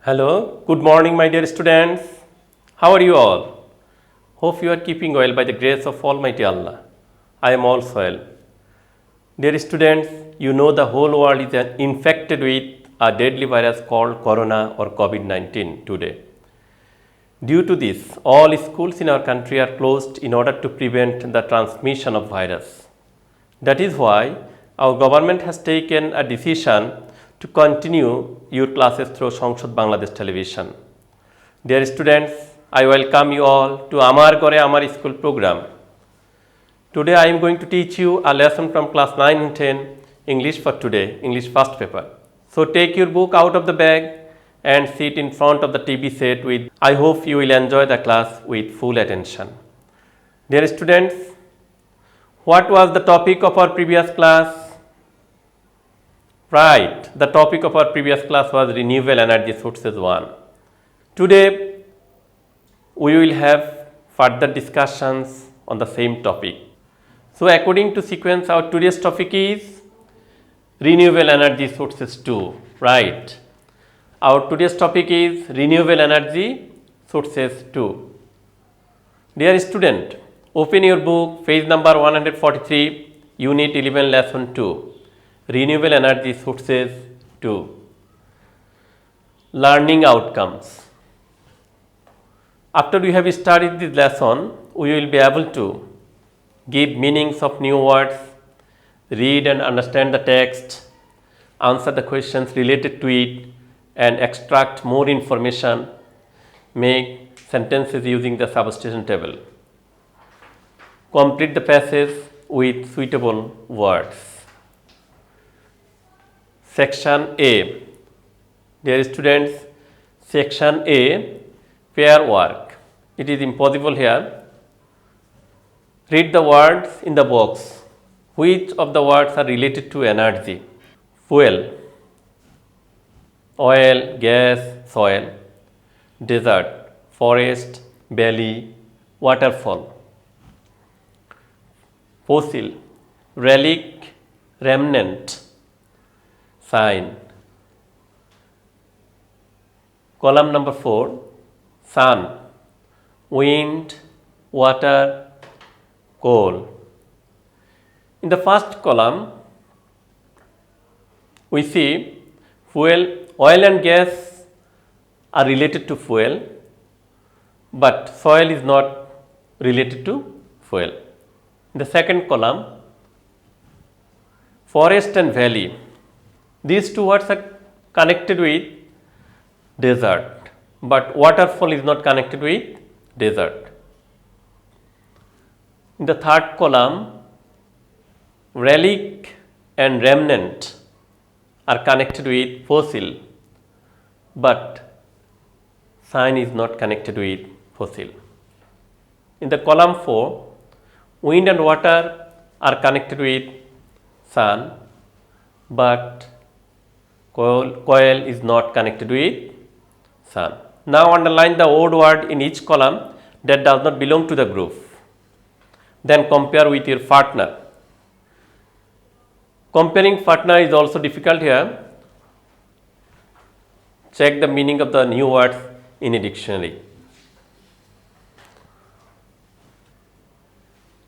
Hello, good morning, my dear students. How are you all? Hope you are keeping well by the grace of Almighty Allah. I am also well. Dear students, you know the whole world is infected with a deadly virus called Corona or COVID 19 today. Due to this, all schools in our country are closed in order to prevent the transmission of virus. That is why our government has taken a decision to continue your classes through Sangsad Bangladesh television. Dear students, I welcome you all to Amar Gore Amar School program. Today I am going to teach you a lesson from class 9 and 10 English for today, English first paper. So take your book out of the bag and sit in front of the TV set with, I hope you will enjoy the class with full attention. Dear students, what was the topic of our previous class? Right, the topic of our previous class was renewable energy sources 1. Today, we will have further discussions on the same topic. So, according to sequence, our today's topic is renewable energy sources 2. Right, our today's topic is renewable energy sources 2. Dear student, open your book, page number 143, Unit 11, Lesson 2. Renewable energy sources 2. Learning outcomes. After we have studied this lesson, we will be able to give meanings of new words, read and understand the text, answer the questions related to it, and extract more information, make sentences using the substitution table. Complete the passage with suitable words. Section A. Dear students, Section A, pair work. It is impossible here. Read the words in the box. Which of the words are related to energy? Fuel, oil, gas, soil, desert, forest, valley, waterfall. Fossil, relic, remnant, sign. Column number 4, sun, wind, water, coal. In the first column, we see fuel, oil and gas are related to fuel, but soil is not related to fuel. In the second column, forest and valley. These two words are connected with desert, but waterfall is not connected with desert. In the third column, relic and remnant are connected with fossil, but sign is not connected with fossil. In the column 4, wind and water are connected with sun, but coil is not connected with sun. Now underline the odd word in each column that does not belong to the group. Then compare with your partner. Comparing partner is also difficult here. Check the meaning of the new words in a dictionary.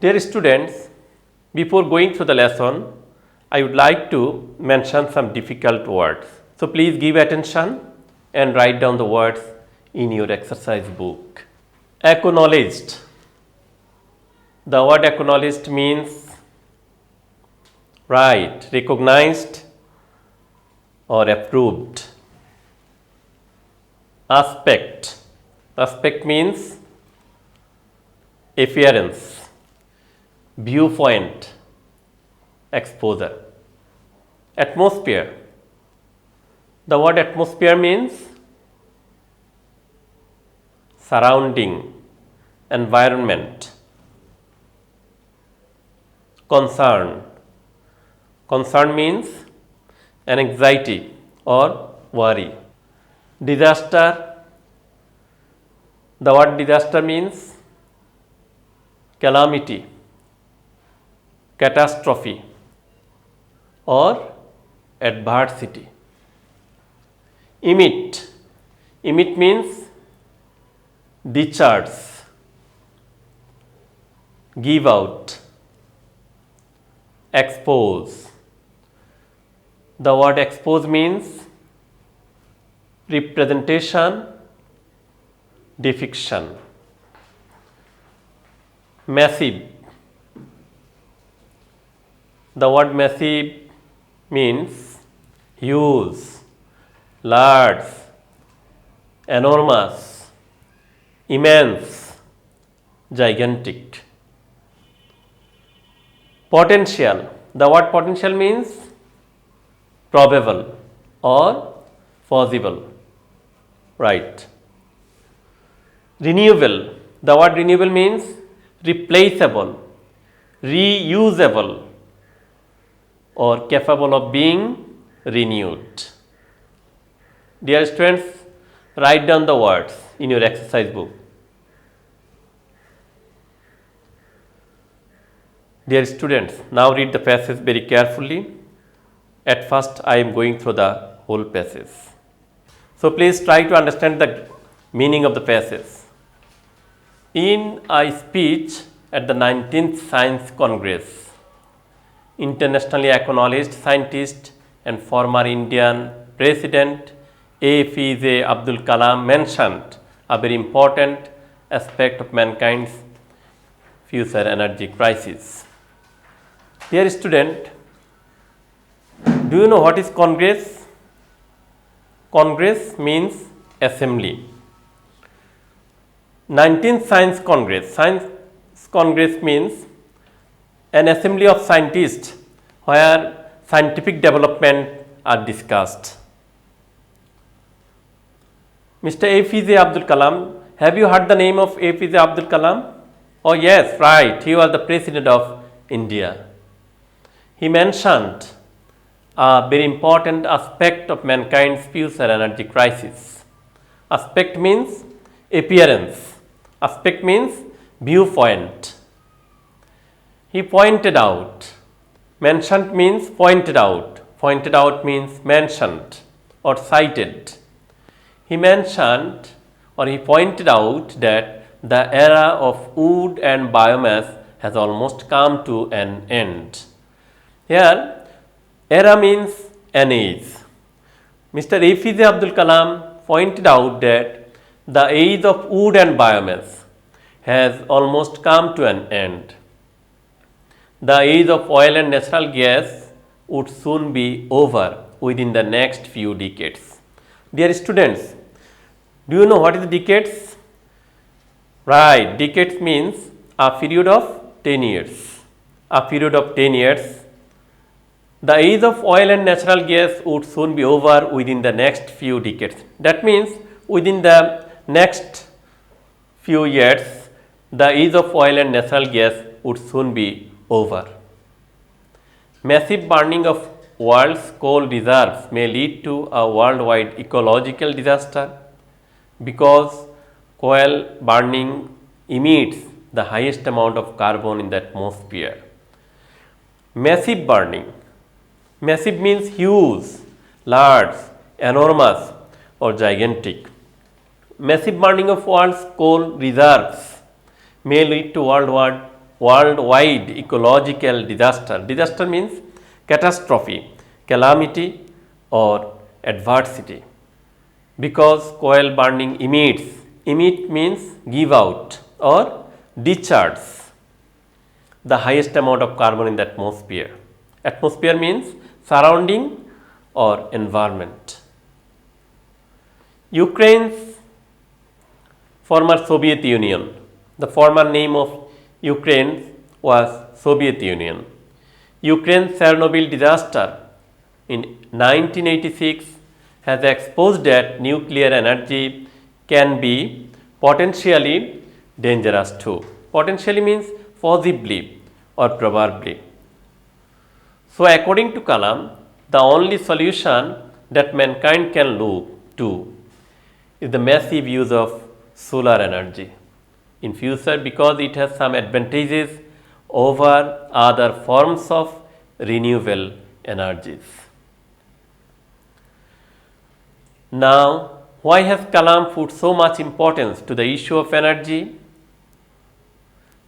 Dear students, before going through the lesson, I would like to mention some difficult words. So please give attention and write down the words in your exercise book. Acknowledged. The word acknowledged means right, recognized or approved. Aspect. Aspect means appearance, viewpoint, exposure. Atmosphere. The word atmosphere means surrounding, environment. Concern. Concern means an anxiety or worry. Disaster. The word disaster means calamity, catastrophe, or adversity. Emit. Emit means discharge, give out, expose. The word expose means representation, depiction. Massive. The word massive means huge, large, enormous, immense, gigantic. Potential. The word potential means probable or possible. Right. Renewable. The word renewable means replaceable, reusable, or capable of being renewed. Dear students, write down the words in your exercise book. Dear students, now read the passage very carefully. At first, I am going through the whole passage. So, please try to understand the meaning of the passage. In a speech at the 19th Science Congress, internationally acknowledged scientist and former Indian President APJ Abdul Kalam mentioned a very important aspect of mankind's future energy crisis. Dear student, do you know what is Congress? Congress means assembly. 19th Science Congress. Science Congress means an assembly of scientists where scientific development are discussed. Mr. APJ Abdul Kalam, have you heard the name of APJ Abdul Kalam? Oh yes, right, he was the President of India. He mentioned a very important aspect of mankind's future energy crisis. Aspect means appearance. Aspect means viewpoint. He pointed out. Mentioned means pointed out. Pointed out means mentioned or cited. He mentioned or he pointed out that the era of wood and biomass has almost come to an end. Here, era means an age. Mr. APJ Abdul Kalam pointed out that the age of wood and biomass has almost come to an end. The age of oil and natural gas would soon be over within the next few decades. Dear students, do you know what is decades? Right, decades means a period of 10 years. A period of 10 years. The age of oil and natural gas would soon be over within the next few decades. That means within the next few years, the age of oil and natural gas would soon be over. Massive burning of world's coal reserves may lead to a worldwide ecological disaster because coal burning emits the highest amount of carbon in the atmosphere. Massive burning. Massive means huge, large, enormous or gigantic. Massive burning of world's coal reserves may lead to worldwide ecological disaster. Disaster means catastrophe, calamity or adversity. Because coal burning emits, emit means give out or discharge the highest amount of carbon in the atmosphere. Atmosphere means surrounding or environment. Ukraine's former Soviet Union. The former name of Ukraine was Soviet Union. Ukraine's Chernobyl disaster in 1986 has exposed that nuclear energy can be potentially dangerous too. Potentially means possibly or probably. So, according to Kalam, the only solution that mankind can look to is the massive use of solar energy in future because it has some advantages over other forms of renewable energies. Now, Why has Kalam put so much importance to the issue of energy?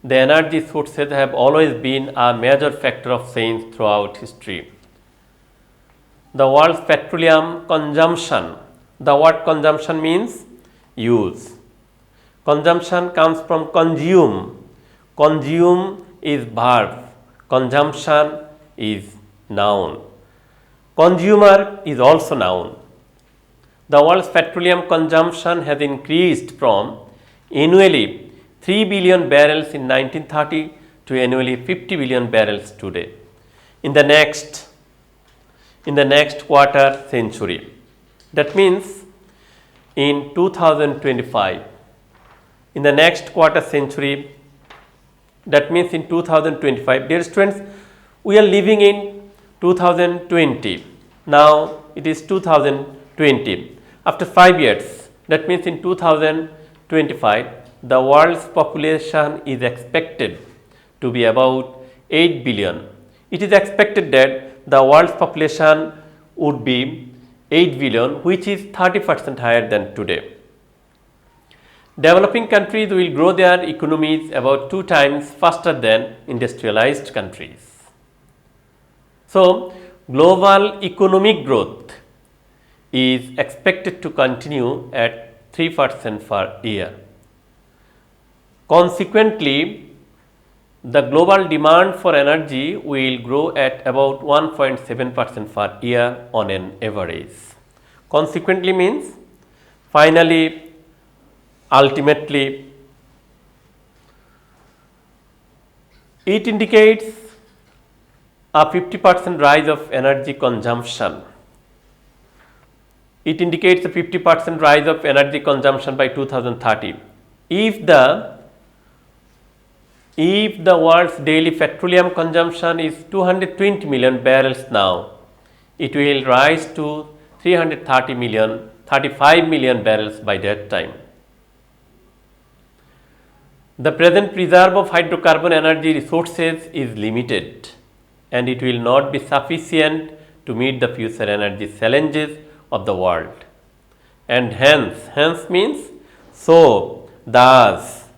The energy sources have always been a major factor of change throughout history. The world's petroleum consumption, the word consumption means use. Consumption comes from consume. Consume is verb. Consumption is noun. Consumer is also noun. The world's petroleum consumption has increased from annually 3 billion barrels in 1930 to annually 50 billion barrels today. In the next quarter century, that means in 2025, in the next quarter century, that means in 2025, dear students, we are living in 2020. Now it is 2020. After 5 years, that means in 2025, the world's population is expected to be about 8 billion. It is expected that the world's population would be 8 billion, which is 30% higher than today. Developing countries will grow their economies about 2 times faster than industrialized countries. So, global economic growth is expected to continue at 3% per year. Consequently, the global demand for energy will grow at about 1.7% per year on an average. Consequently means finally, ultimately, it indicates a 50% rise of energy consumption. It indicates a 50% rise of energy consumption by 2030. If the world's daily petroleum consumption is 220 million barrels now, it will rise to 35 million barrels by that time. The present reserve of hydrocarbon energy resources is limited and it will not be sufficient to meet the future energy challenges of the world. And hence means so, thus,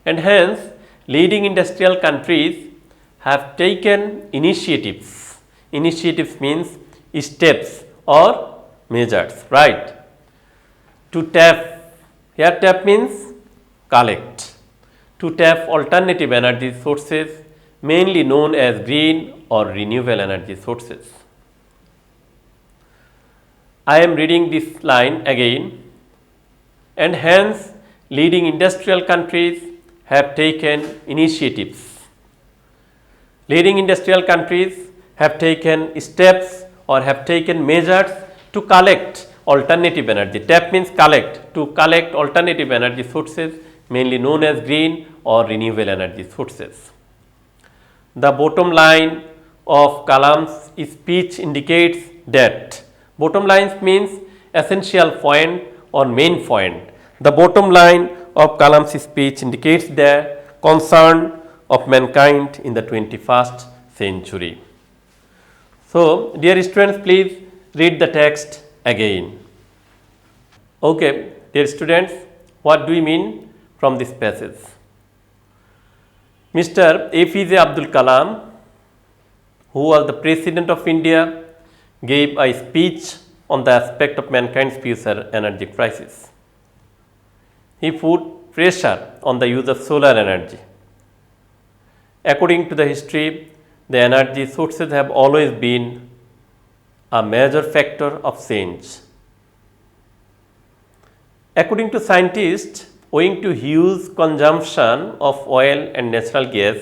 and hence leading industrial countries have taken initiatives. Initiatives means steps or measures, right? To tap, here tap means collect. To tap alternative energy sources, mainly known as green or renewable energy sources. I am reading this line again, and hence leading industrial countries have taken initiatives. Leading industrial countries have taken steps or have taken measures to collect alternative energy. Tap means collect, to collect alternative energy sources, mainly known as green or renewable energy sources. The bottom line of Kalam's speech indicates that, bottom lines means essential point or main point. The bottom line of Kalam's speech indicates the concern of mankind in the 21st century. So, dear students, please read the text again. Okay, dear students, what do we mean from this passage? Mr. APJ Abdul Kalam, who was the President of India, gave a speech on the aspect of mankind's future energy crisis. He put pressure on the use of solar energy. According to the history, the energy sources have always been a major factor of change. According to scientists, owing to huge consumption of oil and natural gas,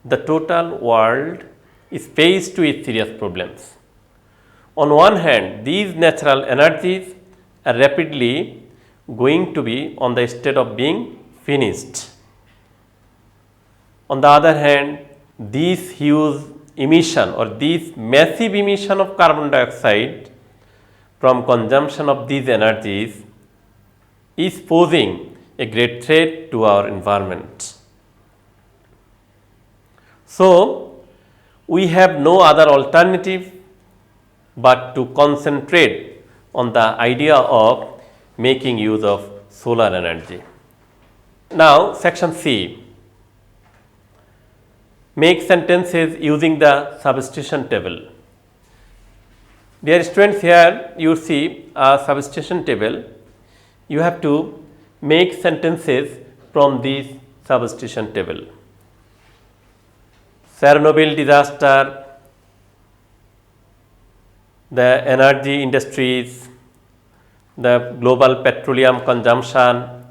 the total world is faced with serious problems. On one hand, these natural energies are rapidly going to be on the state of being finished. On the other hand, this huge emission or this massive emission of carbon dioxide from consumption of these energies is posing a great threat to our environment. So, we have no other alternative but to concentrate on the idea of making use of solar energy. Now, section C. Make sentences using the substitution table. Dear students, here you see a substitution table. You have to make sentences from this substitution table. Chernobyl disaster, the energy industries, the global petroleum consumption,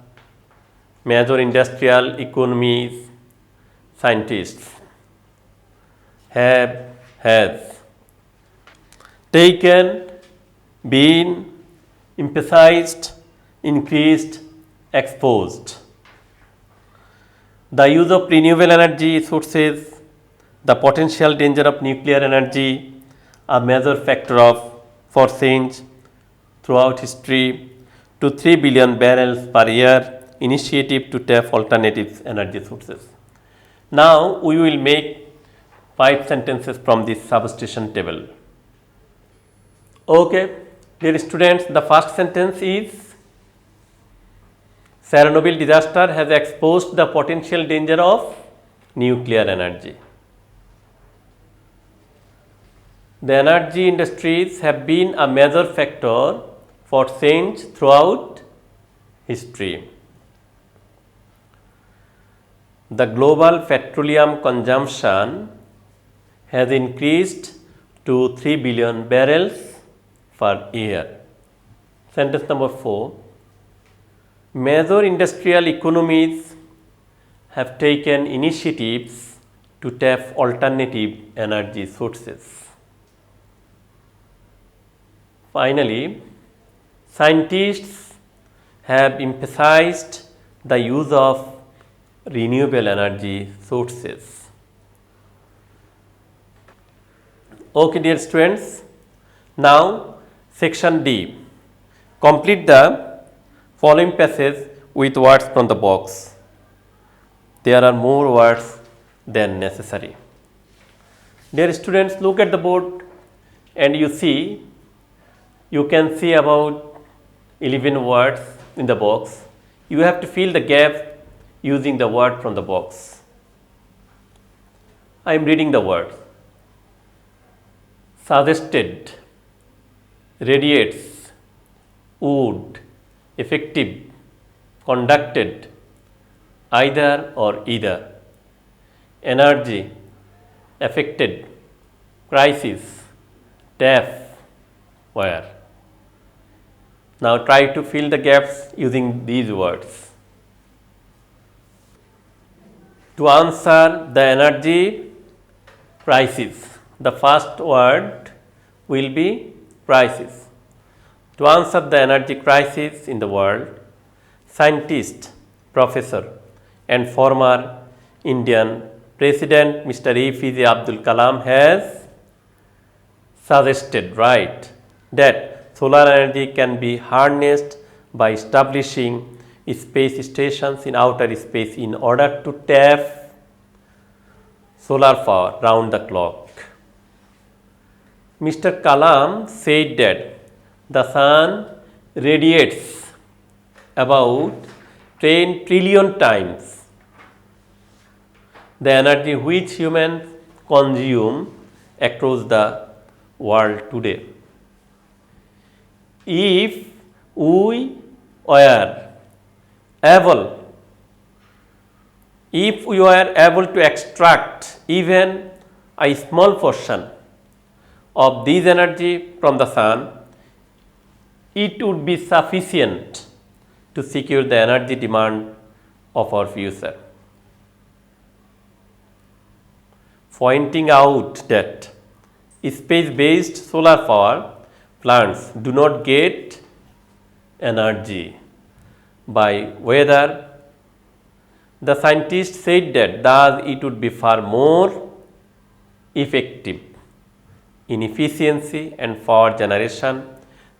major industrial economies, scientists has taken, been, emphasized, increased, exposed. The use of renewable energy sources, the potential danger of nuclear energy, a major factor for change throughout history, to 3 billion barrels per year initiative to tap alternative energy sources. Now we will make 5 sentences from this substitution table. Okay, dear students, the first sentence is Chernobyl disaster has exposed the potential danger of nuclear energy. The energy industries have been a major factor for change throughout history. The global petroleum consumption has increased to 3 billion barrels per year. Sentence number 4. Major industrial economies have taken initiatives to tap alternative energy sources. Finally, scientists have emphasized the use of renewable energy sources. Okay, dear students, now section D. Complete the following passage with words from the box. There are more words than necessary. Dear students, look at the board and you can see about 11 words in the box. You have to fill the gap using the word from the box. I am reading the words. Suggested, radiates, would, effective, conducted, either or either, energy, affected, crisis, deaf, where. Now try to fill the gaps using these words. To answer the energy crisis, the first word will be crisis. To answer the energy crisis in the world, scientist, professor and former Indian President Mr. APJ Abdul Kalam has suggested, right, that solar energy can be harnessed by establishing space stations in outer space in order to tap solar power round the clock. Mr. Kalam said that the sun radiates about 10 trillion times the energy which humans consume across the world today. If we were able to extract even a small portion of this energy from the sun, it would be sufficient to secure the energy demand of our future. Pointing out that space-based solar power plants do not get energy by weather, the scientists said that thus it would be far more effective in efficiency and power generation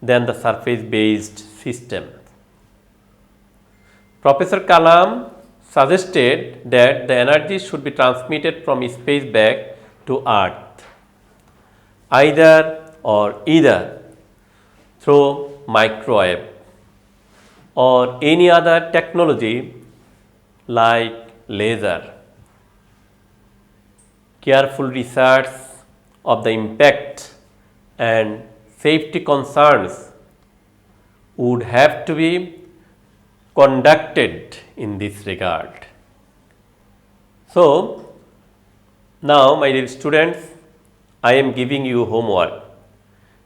than the surface-based system. Professor Kalam suggested that the energy should be transmitted from space back to Earth, either through microwave. or any other technology like laser. Careful research of the impact and safety concerns would have to be conducted in this regard. So, now my dear students, I am giving you homework.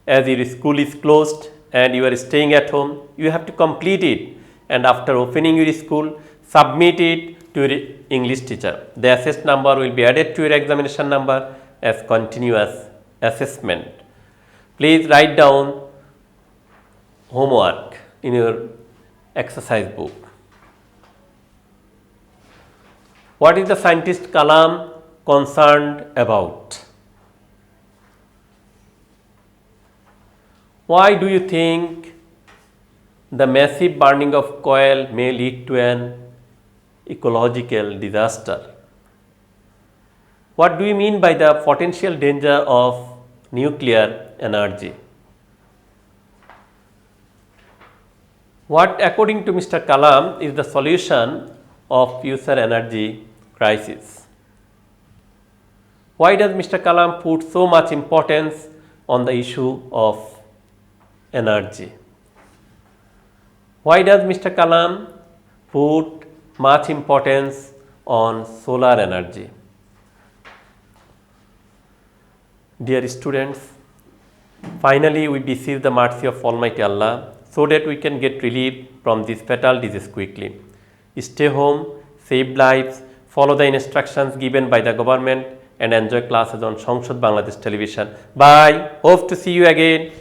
As your school is closed and you are staying at home, you have to complete it, and after opening your school, submit it to your English teacher. The assessed number will be added to your examination number as continuous assessment. Please write down homework in your exercise book. What is the scientist Kalam concerned about? Why do you think the massive burning of coal may lead to an ecological disaster? What do you mean by the potential danger of nuclear energy? What, according to Mr. Kalam, is the solution of future energy crisis? Why does Mr. Kalam put so much importance on the issue of energy? Why does Mr. Kalam put much importance on solar energy? Dear students, finally we beseech the mercy of Almighty Allah so that we can get relief from this fatal disease quickly. Stay home, save lives, follow the instructions given by the government, and enjoy classes on Songshad Bangladesh Television. Bye. Hope to see you again.